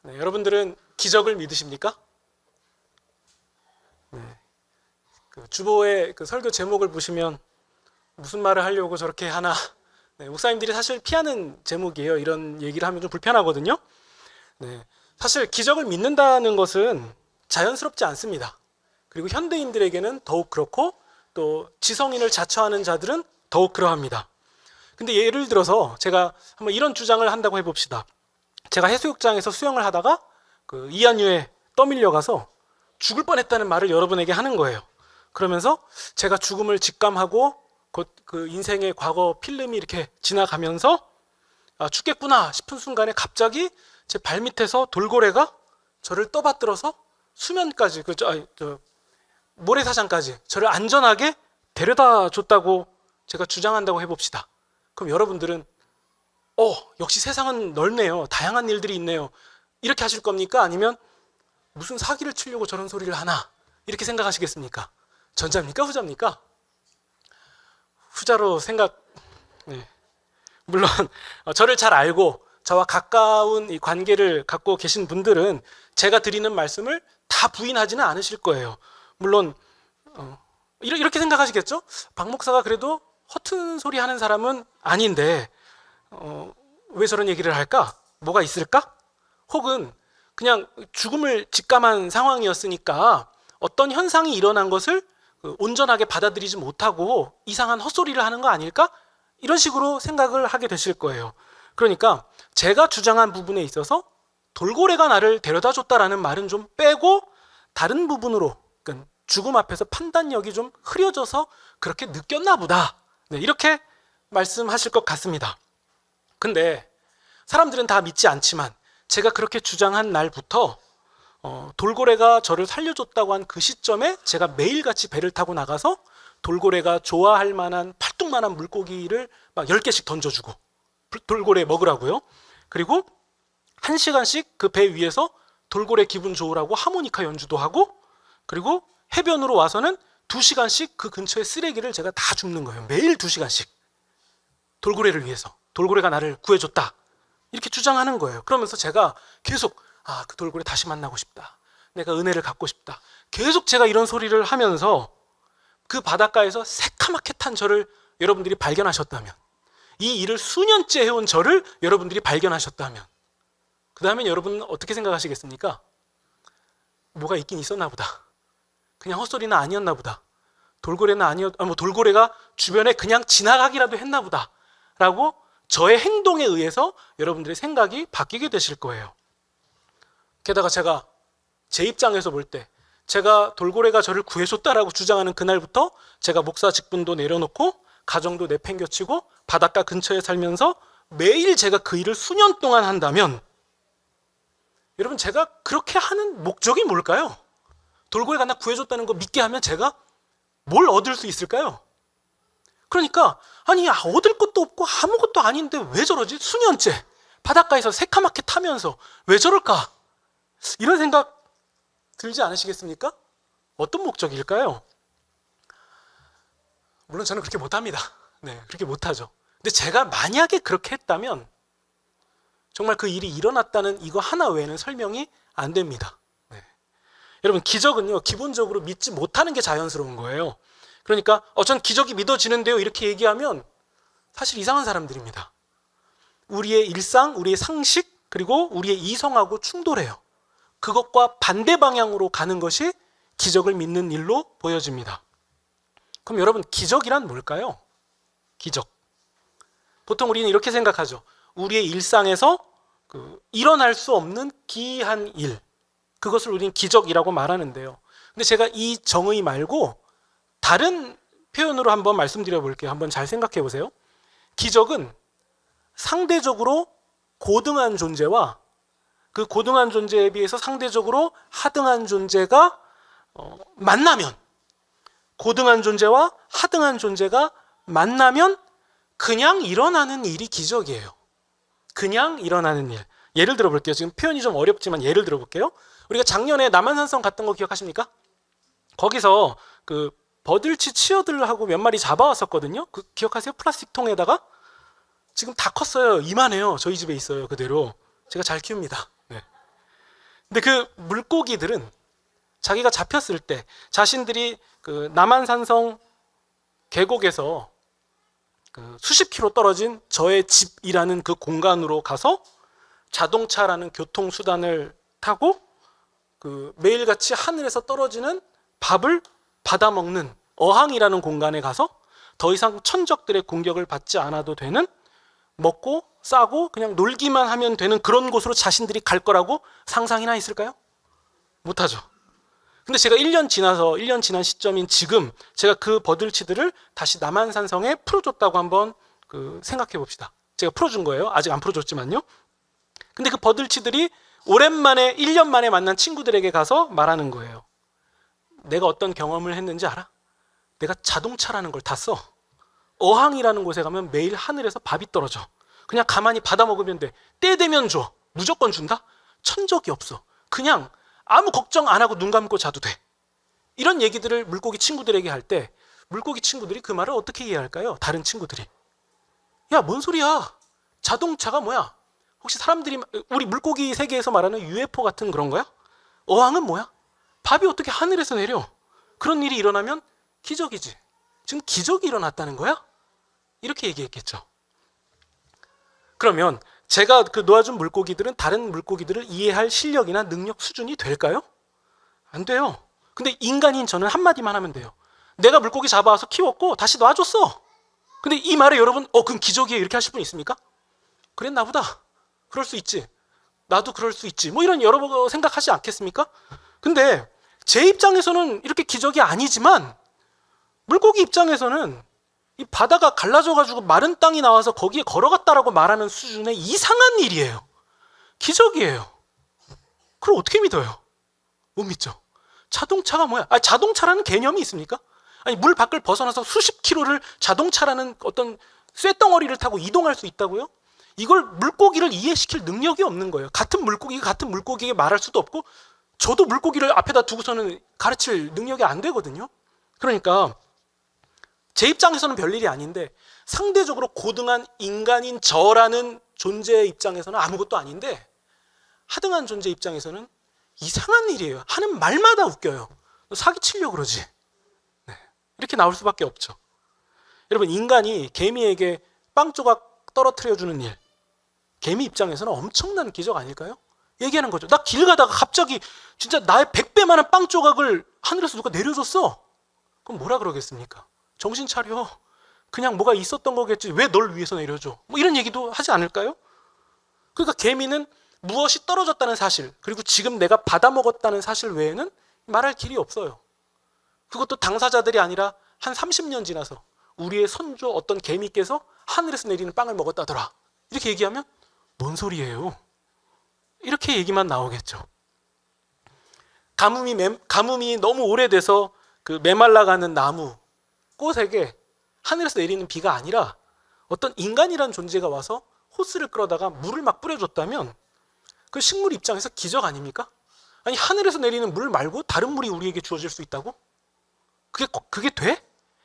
네, 여러분들은 기적을 믿으십니까? 네, 그 주보의 그 설교 제목을 보시면 무슨 말을 하려고 저렇게 하나. 네, 목사님들이 사실 피하는 제목이에요. 이런 얘기를 하면 좀 불편하거든요. 네, 사실 기적을 믿는다는 것은 자연스럽지 않습니다. 그리고 현대인들에게는 더욱 그렇고 또 지성인을 자처하는 자들은 더욱 그러합니다. 근데 예를 들어서 제가 한번 이런 주장을 한다고 해봅시다. 제가 해수욕장에서 수영을 하다가 그 이한유에 떠밀려가서 죽을 뻔했다는 말을 여러분에게 하는 거예요. 그러면서 제가 죽음을 직감하고 곧 그 인생의 과거 필름이 이렇게 지나가면서 아, 죽겠구나 싶은 순간에 갑자기 제 발밑에서 돌고래가 저를 떠받들어서 수면까지 모래사장까지 저를 안전하게 데려다 줬다고 제가 주장한다고 해봅시다. 그럼 여러분들은 역시 세상은 넓네요. 다양한 일들이 있네요. 이렇게 하실 겁니까? 아니면 무슨 사기를 치려고 저런 소리를 하나? 이렇게 생각하시겠습니까? 전자입니까? 후자입니까? 후자로 네. 물론 저를 잘 알고 저와 가까운 이 관계를 갖고 계신 분들은 제가 드리는 말씀을 다 부인하지는 않으실 거예요. 물론 이렇게 생각하시겠죠? 박 목사가 그래도 허튼 소리 하는 사람은 아닌데 왜 저런 얘기를 할까? 뭐가 있을까? 혹은 그냥 죽음을 직감한 상황이었으니까 어떤 현상이 일어난 것을 온전하게 받아들이지 못하고 이상한 헛소리를 하는 거 아닐까? 이런 식으로 생각을 하게 되실 거예요. 그러니까 제가 주장한 부분에 있어서 돌고래가 나를 데려다 줬다라는 말은 좀 빼고 다른 부분으로, 그러니까 죽음 앞에서 판단력이 좀 흐려져서 그렇게 느꼈나 보다. 네, 이렇게 말씀하실 것 같습니다. 근데 사람들은 다 믿지 않지만 제가 그렇게 주장한 날부터 돌고래가 저를 살려줬다고 한 그 시점에 제가 매일같이 배를 타고 나가서 돌고래가 좋아할 만한 팔뚝만한 물고기를 막 10개씩 던져주고 돌고래 먹으라고요. 그리고 1시간씩 그 배 위에서 돌고래 기분 좋으라고 하모니카 연주도 하고, 그리고 해변으로 와서는 2시간씩 그 근처에 쓰레기를 제가 다 줍는 거예요. 매일 2시간씩. 돌고래를 위해서. 돌고래가 나를 구해줬다. 이렇게 주장하는 거예요. 그러면서 제가 계속 그 돌고래 다시 만나고 싶다. 내가 은혜를 갖고 싶다. 계속 제가 이런 소리를 하면서 그 바닷가에서 새카맣게 탄 저를 여러분들이 발견하셨다면, 이 일을 수년째 해온 저를 여러분들이 발견하셨다면, 그 다음엔 여러분은 어떻게 생각하시겠습니까? 뭐가 있긴 있었나 보다. 그냥 헛소리는 아니었나 보다. 돌고래가 주변에 그냥 지나가기라도 했나 보다. 라고 저의 행동에 의해서 여러분들의 생각이 바뀌게 되실 거예요. 게다가 제가 제 입장에서 볼 때 제가 돌고래가 저를 구해줬다라고 주장하는 그날부터 제가 목사 직분도 내려놓고 가정도 내팽겨치고 바닷가 근처에 살면서 매일 제가 그 일을 수년 동안 한다면, 여러분 제가 그렇게 하는 목적이 뭘까요? 돌고래가 나 구해줬다는 거 믿게 하면 제가 뭘 얻을 수 있을까요? 그러니까 얻을 것도 없고 아무것도 아닌데 왜 저러지? 수년째 바닷가에서 새카맣게 타면서 왜 저럴까? 이런 생각 들지 않으시겠습니까? 어떤 목적일까요? 물론 저는 그렇게 못합니다. 네, 그렇게 못하죠. 근데 제가 만약에 그렇게 했다면 정말 그 일이 일어났다는 이거 하나 외에는 설명이 안 됩니다. 네. 여러분, 기적은요 기본적으로 믿지 못하는 게 자연스러운 거예요. 그러니까 전 기적이 믿어지는데요 이렇게 얘기하면 사실 이상한 사람들입니다. 우리의 일상, 우리의 상식, 그리고 우리의 이성하고 충돌해요. 그것과 반대 방향으로 가는 것이 기적을 믿는 일로 보여집니다. 그럼 여러분, 기적이란 뭘까요? 기적. 보통 우리는 이렇게 생각하죠. 우리의 일상에서 일어날 수 없는 기이한 일, 그것을 우리는 기적이라고 말하는데요. 근데 제가 이 정의 말고 다른 표현으로 한번 말씀드려 볼게요. 한번 잘 생각해 보세요. 기적은 상대적으로 고등한 존재와 그 고등한 존재에 비해서 상대적으로 하등한 존재가 만나면, 고등한 존재와 하등한 존재가 만나면 그냥 일어나는 일이 기적이에요. 그냥 일어나는 일. 예를 들어 볼게요. 지금 표현이 좀 어렵지만 예를 들어 볼게요. 우리가 작년에 남한산성 갔던 거 기억하십니까? 거기서 그 버들치 치어들하고 몇 마리 잡아왔었거든요. 기억하세요? 플라스틱 통에다가. 지금 다 컸어요. 이만해요. 저희 집에 있어요. 그대로. 제가 잘 키웁니다. 네. 근데 그 물고기들은 자기가 잡혔을 때 자신들이 그 남한산성 계곡에서 그 수십 킬로 떨어진 저의 집이라는 그 공간으로 가서 자동차라는 교통수단을 타고 그 매일같이 하늘에서 떨어지는 밥을 받아먹는 어항이라는 공간에 가서 더 이상 천적들의 공격을 받지 않아도 되는, 먹고 싸고 그냥 놀기만 하면 되는 그런 곳으로 자신들이 갈 거라고 상상이나 했을까요? 못하죠. 근데 제가 1년 지난 시점인 지금 제가 그 버들치들을 다시 남한산성에 풀어줬다고 한번 생각해 봅시다. 제가 풀어준 거예요. 아직 안 풀어줬지만요. 근데 그 버들치들이 오랜만에 1년 만에 만난 친구들에게 가서 말하는 거예요. 내가 어떤 경험을 했는지 알아? 내가 자동차라는 걸 탔어. 어항이라는 곳에 가면 매일 하늘에서 밥이 떨어져. 그냥 가만히 받아 먹으면 돼. 때 되면 줘. 무조건 준다? 천적이 없어. 그냥 아무 걱정 안 하고 눈 감고 자도 돼. 이런 얘기들을 물고기 친구들에게 할 때 물고기 친구들이 그 말을 어떻게 이해할까요? 다른 친구들이. 야, 뭔 소리야? 자동차가 뭐야? 혹시 사람들이 우리 물고기 세계에서 말하는 UFO 같은 그런 거야? 어항은 뭐야? 밥이 어떻게 하늘에서 내려? 그런 일이 일어나면 기적이지. 지금 기적이 일어났다는 거야? 이렇게 얘기했겠죠. 그러면 제가 그 놓아준 물고기들은 다른 물고기들을 이해할 실력이나 능력 수준이 될까요? 안 돼요. 근데 인간인 저는 한마디만 하면 돼요. 내가 물고기 잡아와서 키웠고 다시 놔줬어. 근데 이 말에 여러분 그럼 기적이에요 이렇게 하실 분 있습니까? 그랬나 보다. 그럴 수 있지. 나도 그럴 수 있지. 뭐 이런 여러 번 생각하지 않겠습니까? 근데 제 입장에서는 이렇게 기적이 아니지만 물고기 입장에서는 이 바다가 갈라져가지고 마른 땅이 나와서 거기에 걸어갔다라고 말하는 수준의 이상한 일이에요. 기적이에요. 그걸 어떻게 믿어요? 못 믿죠. 자동차가 뭐야? 자동차라는 개념이 있습니까? 아니, 물 밖을 벗어나서 수십 킬로를 자동차라는 어떤 쇳덩어리를 타고 이동할 수 있다고요? 이걸 물고기를 이해시킬 능력이 없는 거예요. 같은 물고기가 같은 물고기에게 말할 수도 없고 저도 물고기를 앞에다 두고서는 가르칠 능력이 안 되거든요. 그러니까 제 입장에서는 별일이 아닌데 상대적으로 고등한 인간인 저라는 존재의 입장에서는 아무것도 아닌데 하등한 존재 입장에서는 이상한 일이에요. 하는 말마다 웃겨요. 너 사기치려고 그러지. 네. 이렇게 나올 수밖에 없죠. 여러분, 인간이 개미에게 빵 조각 떨어뜨려주는 일, 개미 입장에서는 엄청난 기적 아닐까요? 얘기하는 거죠. 나 길 가다가 갑자기 진짜 나의 100배만한 빵 조각을 하늘에서 누가 내려줬어. 그럼 뭐라 그러겠습니까? 정신 차려. 그냥 뭐가 있었던 거겠지. 왜 널 위해서 내려줘? 뭐 이런 얘기도 하지 않을까요? 그러니까 개미는 무엇이 떨어졌다는 사실, 그리고 지금 내가 받아먹었다는 사실 외에는 말할 길이 없어요. 그것도 당사자들이 아니라 한 30년 지나서 우리의 선조 어떤 개미께서 하늘에서 내리는 빵을 먹었다더라. 이렇게 얘기하면 뭔 소리예요? 이렇게 얘기만 나오겠죠. 가뭄이 너무 오래돼서 그 메말라가는 나무, 꽃에게 하늘에서 내리는 비가 아니라 어떤 인간이란 존재가 와서 호스를 끌어다가 물을 막 뿌려줬다면 그 식물 입장에서 기적 아닙니까? 아니, 하늘에서 내리는 물 말고 다른 물이 우리에게 주어질 수 있다고? 그게 돼?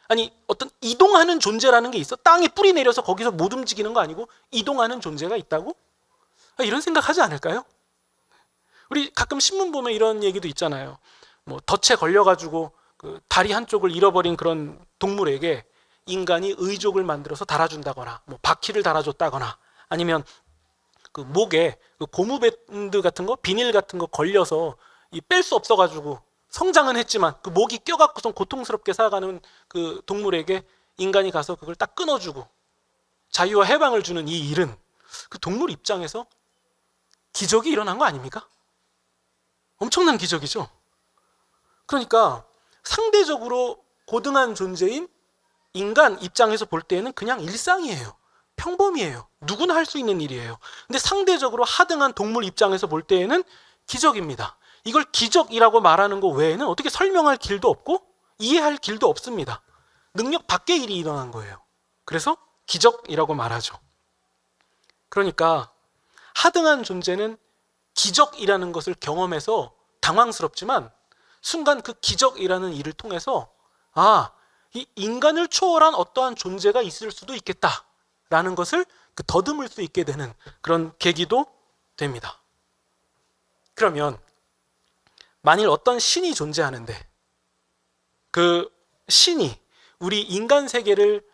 아니, 어떤 이동하는 존재라는 게 있어? 땅에 뿌리 내려서 거기서 못 움직이는 거 아니고 이동하는 존재가 있다고? 이런 생각하지 않을까요? 우리 가끔 신문 보면 이런 얘기도 있잖아요. 뭐 덫에 걸려가지고 그 다리 한쪽을 잃어버린 그런 동물에게 인간이 의족을 만들어서 달아준다거나, 뭐 바퀴를 달아줬다거나, 아니면 그 목에 그 고무밴드 같은 거, 비닐 같은 거 걸려서 뺄 수 없어가지고 성장은 했지만 그 목이 껴갖고선 고통스럽게 살아가는 그 동물에게 인간이 가서 그걸 딱 끊어주고 자유와 해방을 주는 이 일은 그 동물 입장에서 기적이 일어난 거 아닙니까? 엄청난 기적이죠. 그러니까 상대적으로 고등한 존재인 인간 입장에서 볼 때는 그냥 일상이에요. 평범이에요. 누구나 할 수 있는 일이에요. 근데 상대적으로 하등한 동물 입장에서 볼 때에는 기적입니다. 이걸 기적이라고 말하는 것 외에는 어떻게 설명할 길도 없고 이해할 길도 없습니다. 능력 밖의 일이 일어난 거예요. 그래서 기적이라고 말하죠. 그러니까 하등한 존재는 기적이라는 것을 경험해서 당황스럽지만 순간 그 기적이라는 일을 통해서 이 인간을 초월한 어떠한 존재가 있을 수도 있겠다라는 것을 더듬을 수 있게 되는 그런 계기도 됩니다. 그러면 만일 어떤 신이 존재하는데 그 신이 우리 인간 세계를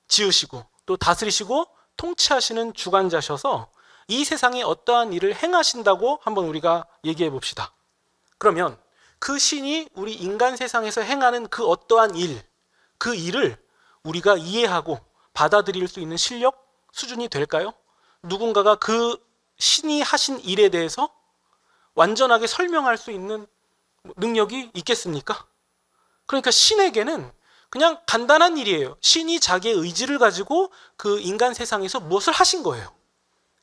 지으시고 또 다스리시고 통치하시는 주관자셔서 이 세상에 어떠한 일을 행하신다고 한번 우리가 얘기해 봅시다. 그러면 그 신이 우리 인간 세상에서 행하는 그 어떠한 일, 그 일을 우리가 이해하고 받아들일 수 있는 실력, 수준이 될까요? 누군가가 그 신이 하신 일에 대해서 완전하게 설명할 수 있는 능력이 있겠습니까? 그러니까 신에게는 그냥 간단한 일이에요. 신이 자기의 의지를 가지고 그 인간 세상에서 무엇을 하신 거예요.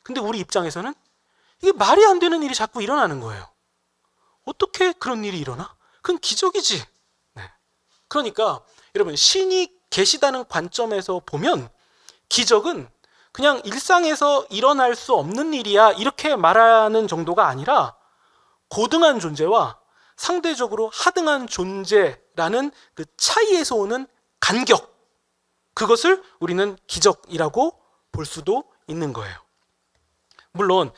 근데 우리 입장에서는 이게 말이 안 되는 일이 자꾸 일어나는 거예요. 어떻게 그런 일이 일어나? 그건 기적이지. 네. 그러니까 여러분, 신이 계시다는 관점에서 보면 기적은 그냥 일상에서 일어날 수 없는 일이야 이렇게 말하는 정도가 아니라 고등한 존재와 상대적으로 하등한 존재라는 그 차이에서 오는 간격, 그것을 우리는 기적이라고 볼 수도 있는 거예요. 물론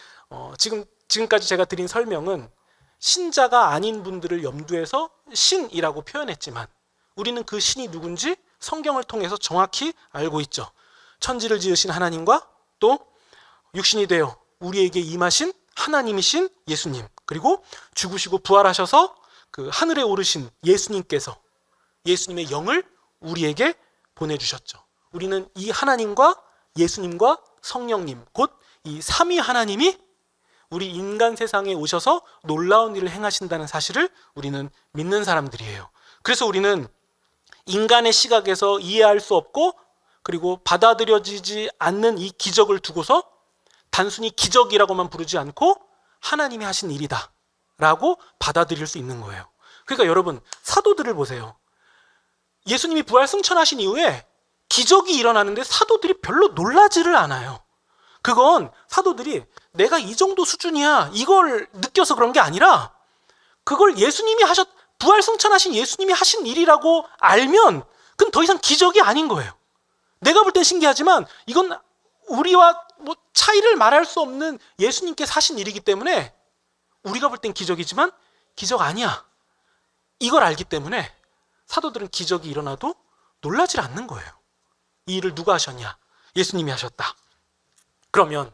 지금까지 제가 드린 설명은 신자가 아닌 분들을 염두해서 신이라고 표현했지만 우리는 그 신이 누군지 성경을 통해서 정확히 알고 있죠. 천지를 지으신 하나님과 또 육신이 되어 우리에게 임하신 하나님이신 예수님, 그리고 죽으시고 부활하셔서 그 하늘에 오르신 예수님께서 예수님의 영을 우리에게 보내주셨죠. 우리는 이 하나님과 예수님과 성령님, 곧 이 삼위 하나님이 우리 인간 세상에 오셔서 놀라운 일을 행하신다는 사실을 우리는 믿는 사람들이에요. 그래서 우리는 인간의 시각에서 이해할 수 없고 그리고 받아들여지지 않는 이 기적을 두고서 단순히 기적이라고만 부르지 않고 하나님이 하신 일이다 라고 받아들일 수 있는 거예요. 그러니까 여러분, 사도들을 보세요. 예수님이 부활 승천하신 이후에 기적이 일어나는데 사도들이 별로 놀라지를 않아요. 그건 사도들이 내가 이 정도 수준이야 이걸 느껴서 그런 게 아니라 그걸 부활 승천하신 예수님이 하신 일이라고 알면 그건 더 이상 기적이 아닌 거예요. 내가 볼 땐 신기하지만 이건 우리와 차이를 말할 수 없는 예수님께서 하신 일이기 때문에 우리가 볼 땐 기적이지만 기적 아니야. 이걸 알기 때문에 사도들은 기적이 일어나도 놀라지 않는 거예요. 이 일을 누가 하셨냐? 예수님이 하셨다. 그러면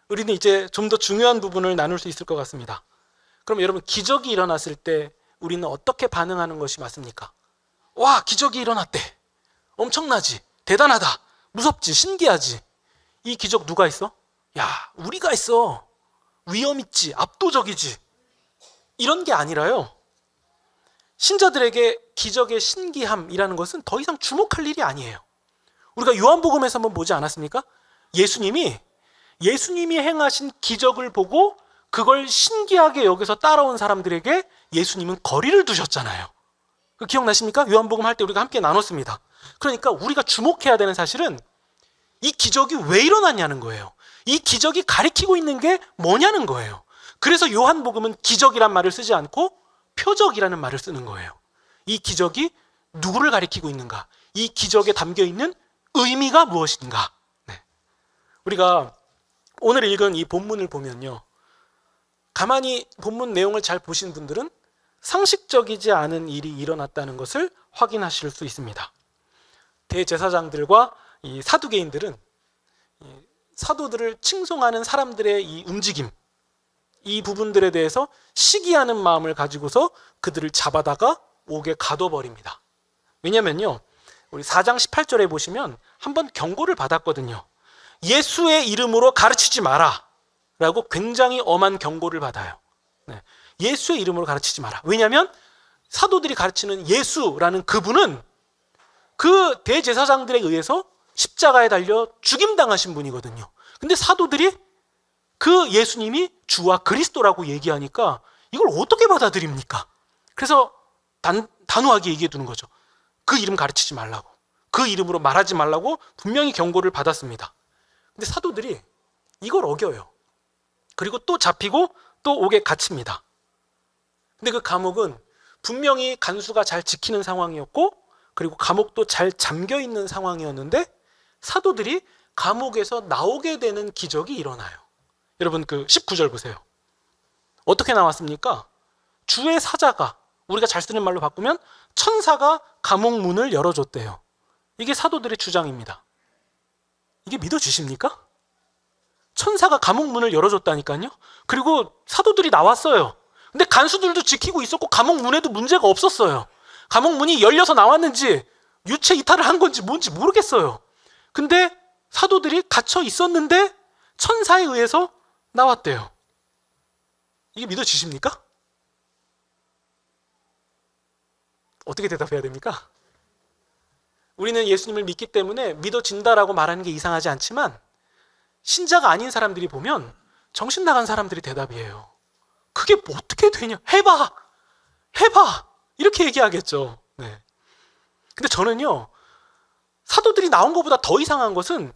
우리는 이제 좀 더 중요한 부분을 나눌 수 있을 것 같습니다. 그럼 여러분, 기적이 일어났을 때 우리는 어떻게 반응하는 것이 맞습니까? 와, 기적이 일어났대. 엄청나지? 대단하다. 무섭지? 신기하지? 이 기적 누가 했어? 야, 우리가 했어. 위험 있지? 압도적이지? 이런 게 아니라요. 신자들에게 기적의 신기함이라는 것은 더 이상 주목할 일이 아니에요. 우리가 요한복음에서 한번 보지 않았습니까? 예수님이 행하신 기적을 보고 그걸 신기하게 여기서 따라온 사람들에게 예수님은 거리를 두셨잖아요. 기억나십니까? 요한복음 할 때 우리가 함께 나눴습니다. 그러니까 우리가 주목해야 되는 사실은 이 기적이 왜 일어났냐는 거예요. 이 기적이 가리키고 있는 게 뭐냐는 거예요. 그래서 요한복음은 기적이란 말을 쓰지 않고 표적이라는 말을 쓰는 거예요. 이 기적이 누구를 가리키고 있는가? 이 기적에 담겨 있는 의미가 무엇인가? 네. 우리가 오늘 읽은 이 본문을 보면요, 가만히 본문 내용을 잘 보신 분들은 상식적이지 않은 일이 일어났다는 것을 확인하실 수 있습니다. 대제사장들과 이 사두개인들은 사도들을 칭송하는 사람들의 이 움직임, 이 부분들에 대해서 시기하는 마음을 가지고서 그들을 잡아다가 옥에 가둬버립니다. 왜냐면요, 우리 4장 18절에 보시면 한번 경고를 받았거든요. 예수의 이름으로 가르치지 마라 라고 굉장히 엄한 경고를 받아요. 네. 예수의 이름으로 가르치지 마라. 왜냐하면 사도들이 가르치는 예수라는 그분은 그 대제사장들에 의해서 십자가에 달려 죽임당하신 분이거든요. 근데 사도들이 그 예수님이 주와 그리스도라고 얘기하니까 이걸 어떻게 받아들입니까? 그래서 단호하게 얘기해 두는 거죠. 그 이름 가르치지 말라고, 그 이름으로 말하지 말라고 분명히 경고를 받았습니다. 근데 사도들이 이걸 어겨요. 그리고 또 잡히고 또 옥에 갇힙니다. 근데 그 감옥은 분명히 간수가 잘 지키는 상황이었고 그리고 감옥도 잘 잠겨 있는 상황이었는데 사도들이 감옥에서 나오게 되는 기적이 일어나요. 여러분, 그 19절 보세요. 어떻게 나왔습니까? 주의 사자가, 우리가 잘 쓰는 말로 바꾸면 천사가 감옥 문을 열어줬대요. 이게 사도들의 주장입니다. 이게 믿어지십니까? 천사가 감옥 문을 열어줬다니까요. 그리고 사도들이 나왔어요. 근데 간수들도 지키고 있었고 감옥 문에도 문제가 없었어요. 감옥 문이 열려서 나왔는지 유체 이탈을 한 건지 뭔지 모르겠어요. 근데 사도들이 갇혀 있었는데 천사에 의해서 나왔대요. 이게 믿어지십니까? 어떻게 대답해야 됩니까? 우리는 예수님을 믿기 때문에 믿어진다라고 말하는 게 이상하지 않지만 신자가 아닌 사람들이 보면 정신 나간 사람들이 대답이에요. 그게 뭐 어떻게 되냐? 해봐! 이렇게 얘기하겠죠. 네. 근데 저는요, 사도들이 나온 것보다 더 이상한 것은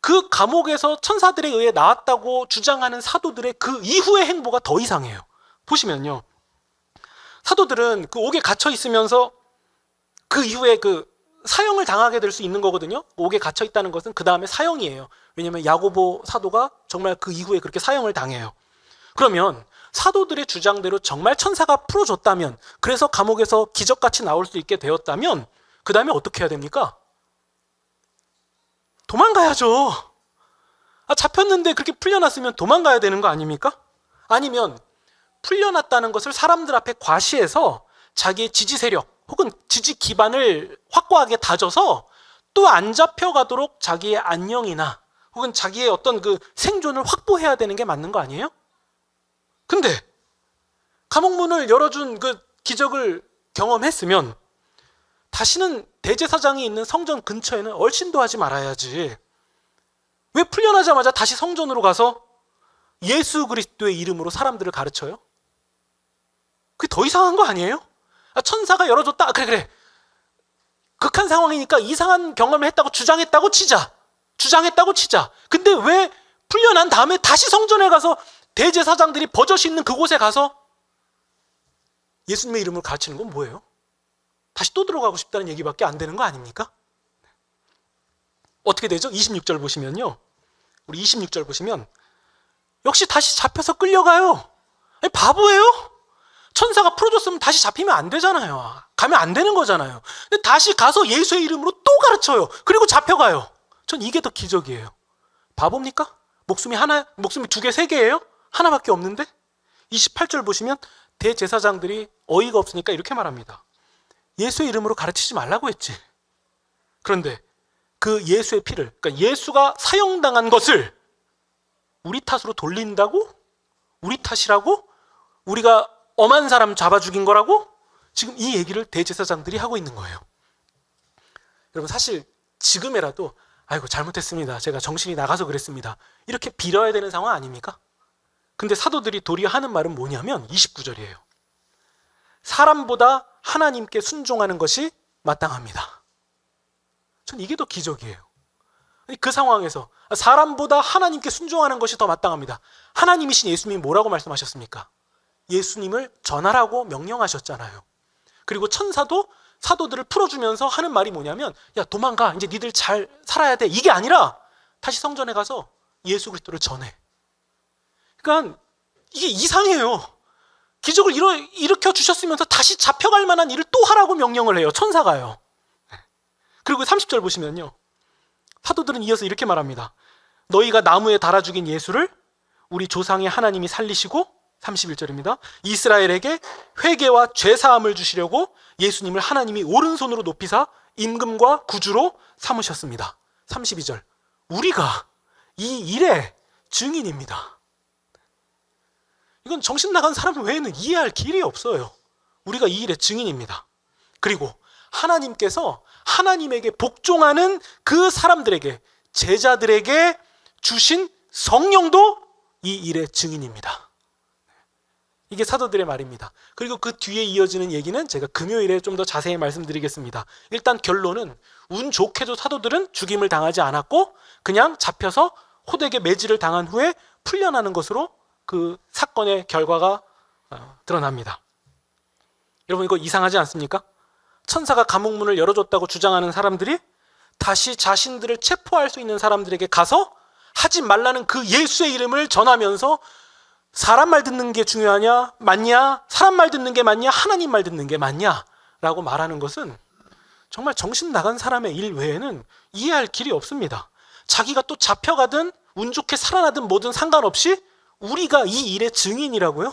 그 감옥에서 천사들에 의해 나왔다고 주장하는 사도들의 그 이후의 행보가 더 이상해요. 보시면요, 사도들은 그 옥에 갇혀 있으면서 그 이후에 그 사형을 당하게 될 수 있는 거거든요. 옥에 갇혀 있다는 것은 그 다음에 사형이에요. 왜냐하면 야고보 사도가 정말 그 이후에 그렇게 사형을 당해요. 그러면 사도들의 주장대로 정말 천사가 풀어줬다면, 그래서 감옥에서 기적같이 나올 수 있게 되었다면 그 다음에 어떻게 해야 됩니까? 도망가야죠. 잡혔는데 그렇게 풀려났으면 도망가야 되는 거 아닙니까? 아니면 풀려났다는 것을 사람들 앞에 과시해서 자기의 지지 세력 혹은 지지 기반을 확고하게 다져서 또 안 잡혀가도록 자기의 안녕이나 혹은 자기의 어떤 그 생존을 확보해야 되는 게 맞는 거 아니에요? 근데 감옥문을 열어준 그 기적을 경험했으면 다시는 대제사장이 있는 성전 근처에는 얼씬도 하지 말아야지. 왜 풀려나자마자 다시 성전으로 가서 예수 그리스도의 이름으로 사람들을 가르쳐요? 그게 더 이상한 거 아니에요? 천사가 열어줬다. 그래. 극한 상황이니까 이상한 경험을 했다고 주장했다고 치자. 근데 왜 풀려난 다음에 다시 성전에 가서 대제사장들이 버젓이 있는 그곳에 가서 예수님의 이름을 가르치는 건 뭐예요? 다시 또 들어가고 싶다는 얘기밖에 안 되는 거 아닙니까? 어떻게 되죠? 26절 보시면요. 우리 26절 보시면 역시 다시 잡혀서 끌려가요. 아니, 바보예요? 천사가 풀어줬으면 다시 잡히면 안 되잖아요. 가면 안 되는 거잖아요. 근데 다시 가서 예수의 이름으로 또 가르쳐요. 그리고 잡혀가요. 전 이게 더 기적이에요. 바보입니까? 목숨이 두 개, 세 개예요? 하나밖에 없는데? 28절 보시면 대제사장들이 어이가 없으니까 이렇게 말합니다. 예수의 이름으로 가르치지 말라고 했지. 그런데 그 예수의 피를, 그러니까 예수가 사형당한 것을 우리 탓으로 돌린다고? 우리 탓이라고? 우리가 엄한 사람 잡아 죽인 거라고? 지금 이 얘기를 대제사장들이 하고 있는 거예요. 여러분, 사실 지금이라도 아이고 잘못했습니다. 제가 정신이 나가서 그랬습니다. 이렇게 빌어야 되는 상황 아닙니까? 근데 사도들이 도리어 하는 말은 뭐냐면 29절이에요. 사람보다 하나님께 순종하는 것이 마땅합니다. 전 이게 더 기적이에요. 그 상황에서 사람보다 하나님께 순종하는 것이 더 마땅합니다. 하나님이신 예수님이 뭐라고 말씀하셨습니까? 예수님을 전하라고 명령하셨잖아요. 그리고 천사도 사도들을 풀어주면서 하는 말이 뭐냐면, 야 도망가, 이제 니들 잘 살아야 돼. 이게 아니라 다시 성전에 가서 예수 그리스도를 전해. 그러니까 이게 이상해요. 기적을 일으켜 주셨으면서 다시 잡혀갈 만한 일을 또 하라고 명령을 해요. 천사가요. 그리고 30절 보시면요, 사도들은 이어서 이렇게 말합니다. 너희가 나무에 달아 죽인 예수를 우리 조상의 하나님이 살리시고, 31절입니다. 이스라엘에게 회개와 죄사함을 주시려고 예수님을 하나님이 오른손으로 높이사 임금과 구주로 삼으셨습니다. 32절. 우리가 이 일의 증인입니다. 이건 정신 나간 사람 외에는 이해할 길이 없어요. 우리가 이 일의 증인입니다. 그리고 하나님께서 하나님에게 복종하는 그 사람들에게, 제자들에게 주신 성령도 이 일의 증인입니다. 이게 사도들의 말입니다. 그리고 그 뒤에 이어지는 얘기는 제가 금요일에 좀 더 자세히 말씀드리겠습니다. 일단 결론은 운 좋게도 사도들은 죽임을 당하지 않았고 그냥 잡혀서 호되게 매질을 당한 후에 풀려나는 것으로 그 사건의 결과가 드러납니다. 여러분, 이거 이상하지 않습니까? 천사가 감옥문을 열어줬다고 주장하는 사람들이 다시 자신들을 체포할 수 있는 사람들에게 가서 하지 말라는 그 예수의 이름을 전하면서 사람 말 듣는 게 중요하냐? 맞냐? 사람 말 듣는 게 맞냐? 하나님 말 듣는 게 맞냐? 라고 말하는 것은 정말 정신 나간 사람의 일 외에는 이해할 길이 없습니다. 자기가 또 잡혀가든 운 좋게 살아나든 뭐든 상관없이 우리가 이 일의 증인이라고요?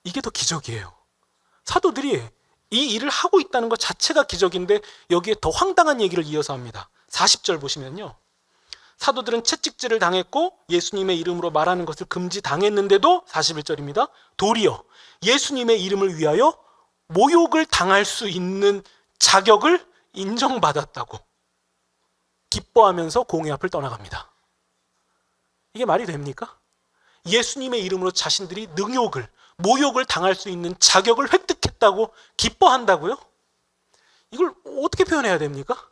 이게 더 기적이에요. 사도들이 이 일을 하고 있다는 것 자체가 기적인데 여기에 더 황당한 얘기를 이어서 합니다. 40절 보시면요. 사도들은 채찍질을 당했고 예수님의 이름으로 말하는 것을 금지당했는데도 41절입니다. 도리어 예수님의 이름을 위하여 모욕을 당할 수 있는 자격을 인정받았다고 기뻐하면서 공회 앞을 떠나갑니다. 이게 말이 됩니까? 예수님의 이름으로 자신들이 능욕을, 모욕을 당할 수 있는 자격을 획득했다고 기뻐한다고요? 이걸 어떻게 표현해야 됩니까?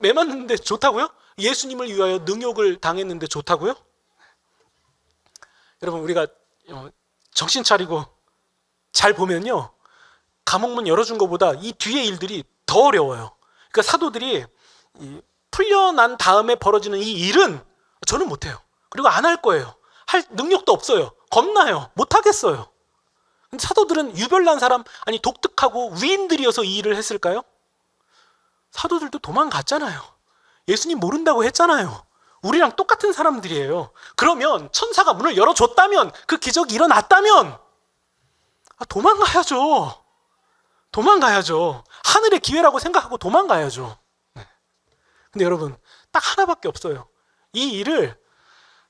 매 맞는데 좋다고요? 예수님을 위하여 능욕을 당했는데 좋다고요? 여러분, 우리가 정신 차리고 잘 보면요, 감옥문 열어준 것보다 이 뒤에 일들이 더 어려워요. 그러니까 사도들이 풀려난 다음에 벌어지는 이 일은 저는 못해요. 그리고 안 할 거예요. 할 능력도 없어요. 겁나요. 못하겠어요. 근데 사도들은 유별난 사람, 아니 독특하고 위인들이어서 이 일을 했을까요? 사도들도 도망갔잖아요. 예수님 모른다고 했잖아요. 우리랑 똑같은 사람들이에요. 그러면 천사가 문을 열어줬다면, 그 기적이 일어났다면 도망가야죠. 도망가야죠. 하늘의 기회라고 생각하고 도망가야죠. 근데 여러분, 딱 하나밖에 없어요. 이 일을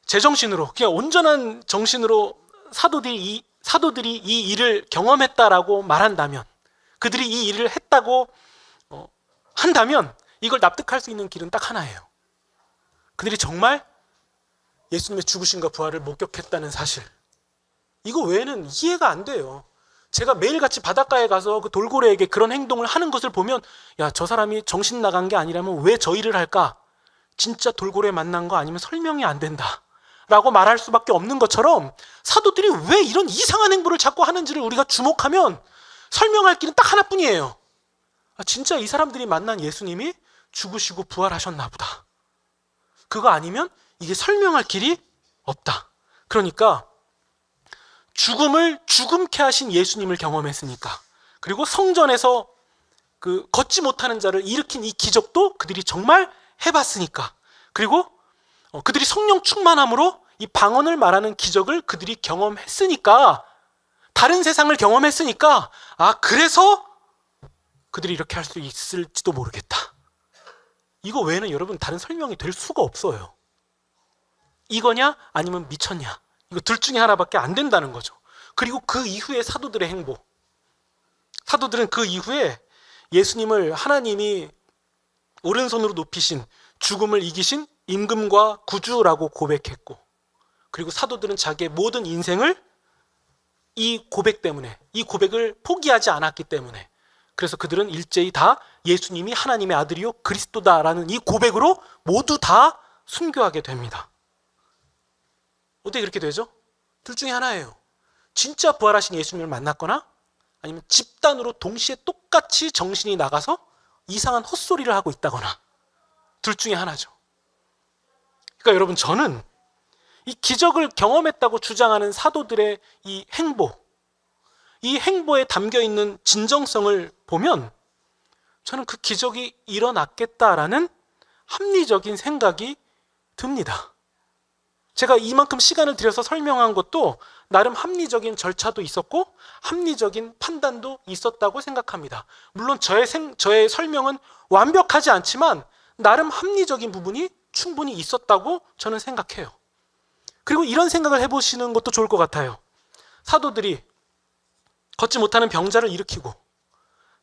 제정신으로, 그냥 온전한 정신으로 사도들이 이 일을 경험했다라고 말한다면, 그들이 이 일을 했다고 한다면 이걸 납득할 수 있는 길은 딱 하나예요. 그들이 정말 예수님의 죽으심과 부활을 목격했다는 사실. 이거 외에는 이해가 안 돼요. 제가 매일같이 바닷가에 가서 그 돌고래에게 그런 행동을 하는 것을 보면, 야, 저 사람이 정신 나간 게 아니라면 왜 저 일을 할까? 진짜 돌고래 만난 거 아니면 설명이 안 된다 라고 말할 수밖에 없는 것처럼, 사도들이 왜 이런 이상한 행보를 자꾸 하는지를 우리가 주목하면 설명할 길은 딱 하나뿐이에요. 진짜 이 사람들이 만난 예수님이 죽으시고 부활하셨나 보다. 그거 아니면 이게 설명할 길이 없다. 그러니까 죽음을 죽음케 하신 예수님을 경험했으니까, 그리고 성전에서 그 걷지 못하는 자를 일으킨 이 기적도 그들이 정말 해봤으니까, 그리고 그들이 성령 충만함으로 이 방언을 말하는 기적을 그들이 경험했으니까, 다른 세상을 경험했으니까, 그래서 그들이 이렇게 할 수 있을지도 모르겠다. 이거 외에는 여러분 다른 설명이 될 수가 없어요. 이거냐 아니면 미쳤냐, 이거 둘 중에 하나밖에 안 된다는 거죠. 그리고 그 이후에 사도들의 행보, 사도들은 그 이후에 예수님을 하나님이 오른손으로 높이신, 죽음을 이기신 임금과 구주라고 고백했고, 그리고 사도들은 자기의 모든 인생을 이 고백 때문에, 이 고백을 포기하지 않았기 때문에, 그래서 그들은 일제히 다 예수님이 하나님의 아들이요 그리스도다라는 이 고백으로 모두 다 순교하게 됩니다. 어떻게 그렇게 되죠? 둘 중에 하나예요. 진짜 부활하신 예수님을 만났거나, 아니면 집단으로 동시에 똑같이 정신이 나가서 이상한 헛소리를 하고 있다거나, 둘 중에 하나죠. 그러니까 여러분, 저는 이 기적을 경험했다고 주장하는 사도들의 이 행보에 담겨 있는 진정성을 보면 저는 그 기적이 일어났겠다라는 합리적인 생각이 듭니다. 제가 이만큼 시간을 들여서 설명한 것도 나름 합리적인 절차도 있었고 합리적인 판단도 있었다고 생각합니다. 물론 저의 설명은 완벽하지 않지만 나름 합리적인 부분이 충분히 있었다고 저는 생각해요. 그리고 이런 생각을 해보시는 것도 좋을 것 같아요. 사도들이 걷지 못하는 병자를 일으키고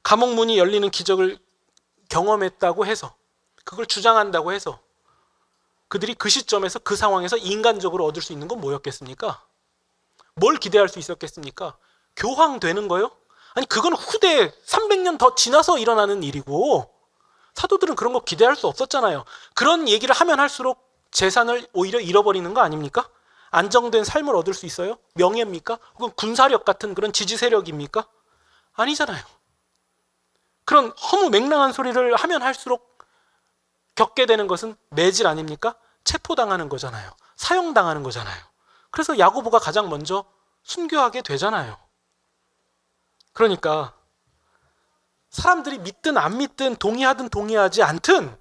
감옥문이 열리는 기적을 경험했다고 해서, 그걸 주장한다고 해서 그들이 그 시점에서, 그 상황에서 인간적으로 얻을 수 있는 건 뭐였겠습니까? 뭘 기대할 수 있었겠습니까? 교황되는 거요? 아니, 그건 후대에 300년 더 지나서 일어나는 일이고, 사도들은 그런 거 기대할 수 없었잖아요. 그런 얘기를 하면 할수록 재산을 오히려 잃어버리는 거 아닙니까? 안정된 삶을 얻을 수 있어요? 명예입니까? 혹은 군사력 같은 그런 지지 세력입니까? 아니잖아요. 그런 허무맹랑한 소리를 하면 할수록 겪게 되는 것은 매질 아닙니까? 체포당하는 거잖아요. 사형당하는 거잖아요. 그래서 야고보가 가장 먼저 순교하게 되잖아요. 그러니까 사람들이 믿든 안 믿든 동의하든 동의하지 않든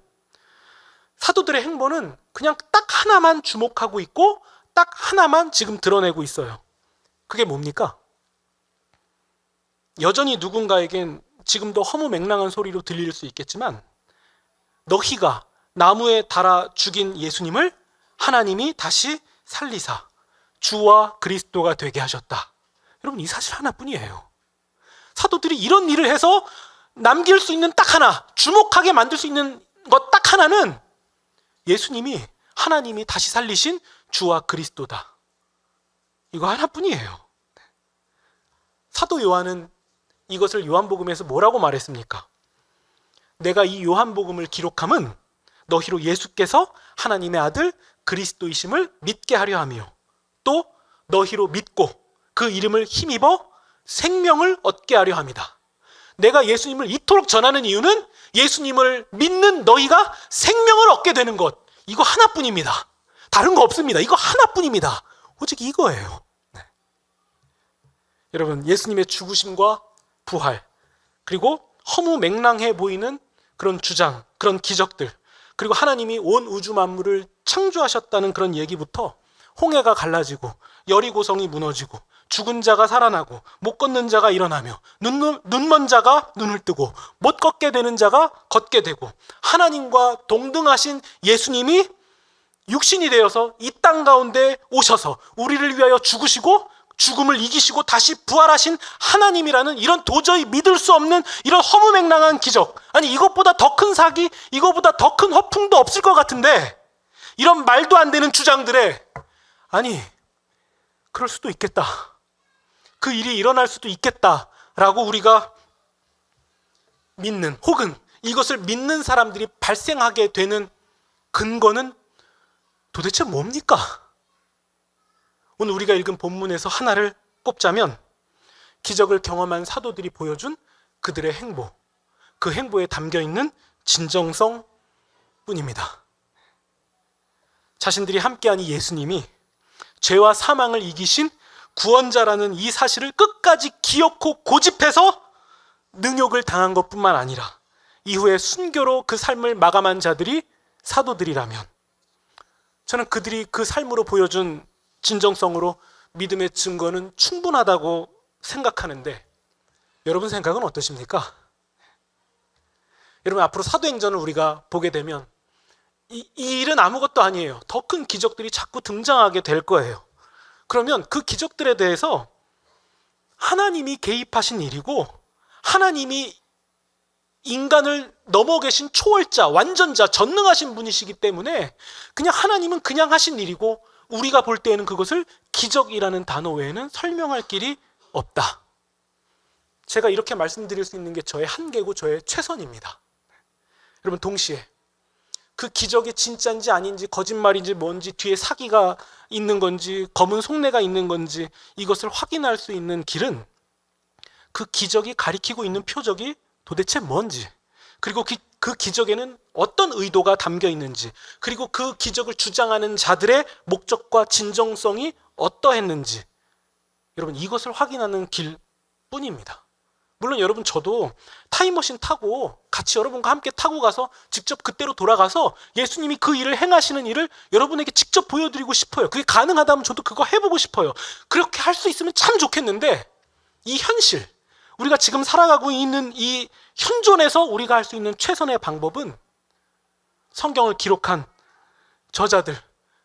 사도들의 행보는 그냥 딱 하나만 주목하고 있고 딱 하나만 지금 드러내고 있어요. 그게 뭡니까? 여전히 누군가에겐 지금도 허무맹랑한 소리로 들릴 수 있겠지만 너희가 나무에 달아 죽인 예수님을 하나님이 다시 살리사 주와 그리스도가 되게 하셨다. 여러분, 이 사실 하나뿐이에요. 사도들이 이런 일을 해서 남길 수 있는 딱 하나, 주목하게 만들 수 있는 것 딱 하나는 예수님이 하나님이 다시 살리신 주와 그리스도다. 이거 하나뿐이에요. 사도 요한은 이것을 요한복음에서 뭐라고 말했습니까? 내가 이 요한복음을 기록함은 너희로 예수께서 하나님의 아들 그리스도이심을 믿게 하려 하며 또 너희로 믿고 그 이름을 힘입어 생명을 얻게 하려 합니다. 내가 예수님을 이토록 전하는 이유는 예수님을 믿는 너희가 생명을 얻게 되는 것, 이거 하나뿐입니다. 다른 거 없습니다. 이거 하나뿐입니다. 오직 이거예요. 네. 여러분, 예수님의 죽으심과 부활, 그리고 허무맹랑해 보이는 그런 주장, 그런 기적들, 그리고 하나님이 온 우주 만물을 창조하셨다는 그런 얘기부터 홍해가 갈라지고 여리고성이 무너지고 죽은 자가 살아나고 못 걷는 자가 일어나며 눈먼 자가 눈을 뜨고 못 걷게 되는 자가 걷게 되고 하나님과 동등하신 예수님이 육신이 되어서 이 땅 가운데 오셔서 우리를 위하여 죽으시고 죽음을 이기시고 다시 부활하신 하나님이라는 이런 도저히 믿을 수 없는 이런 허무맹랑한 기적, 아니 이것보다 더 큰 사기, 이것보다 더 큰 허풍도 없을 것 같은데 이런 말도 안 되는 주장들에 아니 그럴 수도 있겠다, 그 일이 일어날 수도 있겠다라고 우리가 믿는, 혹은 이것을 믿는 사람들이 발생하게 되는 근거는 도대체 뭡니까? 오늘 우리가 읽은 본문에서 하나를 꼽자면 기적을 경험한 사도들이 보여준 그들의 행보, 그 행보에 담겨있는 진정성 뿐입니다. 자신들이 함께한 이 예수님이 죄와 사망을 이기신 구원자라는 이 사실을 끝까지 기억하고 고집해서 능욕을 당한 것뿐만 아니라 이후에 순교로 그 삶을 마감한 자들이 사도들이라면 저는 그들이 그 삶으로 보여준 진정성으로 믿음의 증거는 충분하다고 생각하는데 여러분 생각은 어떠십니까? 여러분, 앞으로 사도행전을 우리가 보게 되면 이 일은 아무것도 아니에요. 더 큰 기적들이 자꾸 등장하게 될 거예요. 그러면 그 기적들에 대해서 하나님이 개입하신 일이고 하나님이 인간을 넘어 계신 초월자, 완전자, 전능하신 분이시기 때문에 그냥 하나님은 그냥 하신 일이고 우리가 볼 때에는 그것을 기적이라는 단어 외에는 설명할 길이 없다. 제가 이렇게 말씀드릴 수 있는 게 저의 한계고 저의 최선입니다. 여러분, 동시에 그 기적이 진짜인지 아닌지 거짓말인지 뭔지 뒤에 사기가 있는 건지 검은 속내가 있는 건지 이것을 확인할 수 있는 길은 그 기적이 가리키고 있는 표적이 도대체 뭔지, 그리고 그 기적에는 어떤 의도가 담겨 있는지, 그리고 그 기적을 주장하는 자들의 목적과 진정성이 어떠했는지, 여러분 이것을 확인하는 길뿐입니다. 물론 여러분, 저도 타임머신 타고 같이 여러분과 함께 타고 가서 직접 그때로 돌아가서 예수님이 그 일을 행하시는 일을 여러분에게 직접 보여드리고 싶어요. 그게 가능하다면 저도 그거 해보고 싶어요. 그렇게 할 수 있으면 참 좋겠는데 이 현실, 우리가 지금 살아가고 있는 이 현존에서 우리가 할 수 있는 최선의 방법은 성경을 기록한 저자들,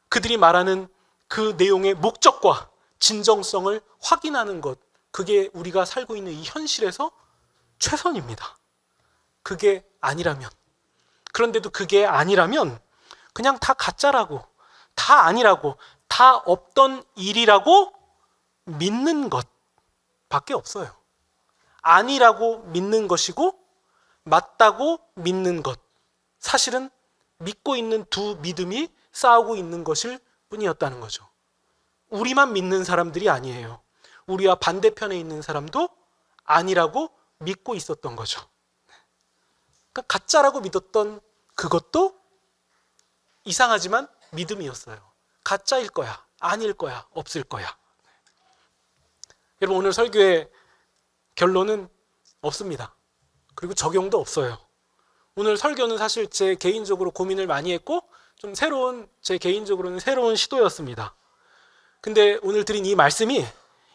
그들이 말하는 그 내용의 목적과 진정성을 확인하는 것, 그게 우리가 살고 있는 이 현실에서 최선입니다. 그게 아니라면, 그런데도 그게 아니라면 그냥 다 가짜라고, 다 아니라고, 다 없던 일이라고 믿는 것 밖에 없어요. 아니라고 믿는 것이고 맞다고 믿는 것, 사실은 믿고 있는 두 믿음이 싸우고 있는 것일 뿐이었다는 거죠. 우리만 믿는 사람들이 아니에요. 우리와 반대편에 있는 사람도 아니라고 믿고 있었던 거죠. 그러니까 가짜라고 믿었던 그것도 이상하지만 믿음이었어요. 가짜일 거야, 아닐 거야, 없을 거야. 여러분, 오늘 설교의 결론은 없습니다. 그리고 적용도 없어요. 오늘 설교는 사실 제 개인적으로 고민을 많이 했고 좀 제 개인적으로는 새로운 시도였습니다. 근데 오늘 드린 이 말씀이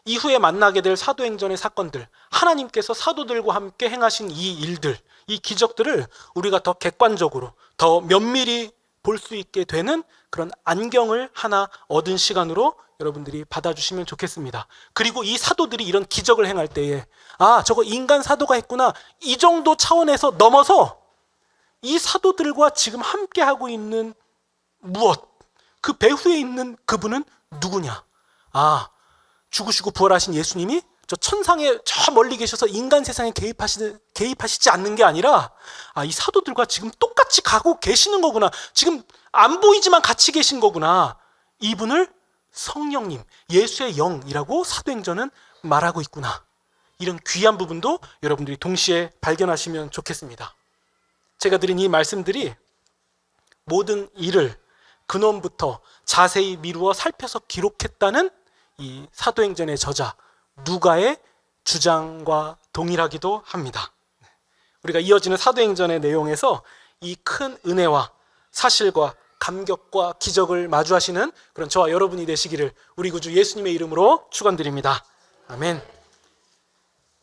이후에 만나게 될 사도행전의 사건들, 하나님께서 사도들과 함께 행하신 이 일들, 이 기적들을 우리가 더 객관적으로, 더 면밀히 볼 수 있게 되는 그런 안경을 하나 얻은 시간으로 여러분들이 받아주시면 좋겠습니다. 그리고 이 사도들이 이런 기적을 행할 때에 저거 인간 사도가 했구나, 이 정도 차원에서 넘어서 이 사도들과 지금 함께하고 있는 무엇, 그 배후에 있는 그분은 누구냐? 죽으시고 부활하신 예수님이 저 천상에 저 멀리 계셔서 인간 세상에 개입하시지 않는 게 아니라 이 사도들과 지금 똑같이 가고 계시는 거구나. 지금 안 보이지만 같이 계신 거구나. 이분을 성령님, 예수의 영이라고 사도행전은 말하고 있구나. 이런 귀한 부분도 여러분들이 동시에 발견하시면 좋겠습니다. 제가 드린 이 말씀들이 모든 일을 근원부터 자세히 미루어 살펴서 기록했다는 이 사도행전의 저자 누가의 주장과 동일하기도 합니다. 우리가 이어지는 사도행전의 내용에서 이 큰 은혜와 사실과 감격과 기적을 마주하시는 그런 저와 여러분이 되시기를 우리 구주 예수님의 이름으로 축원드립니다. 아멘.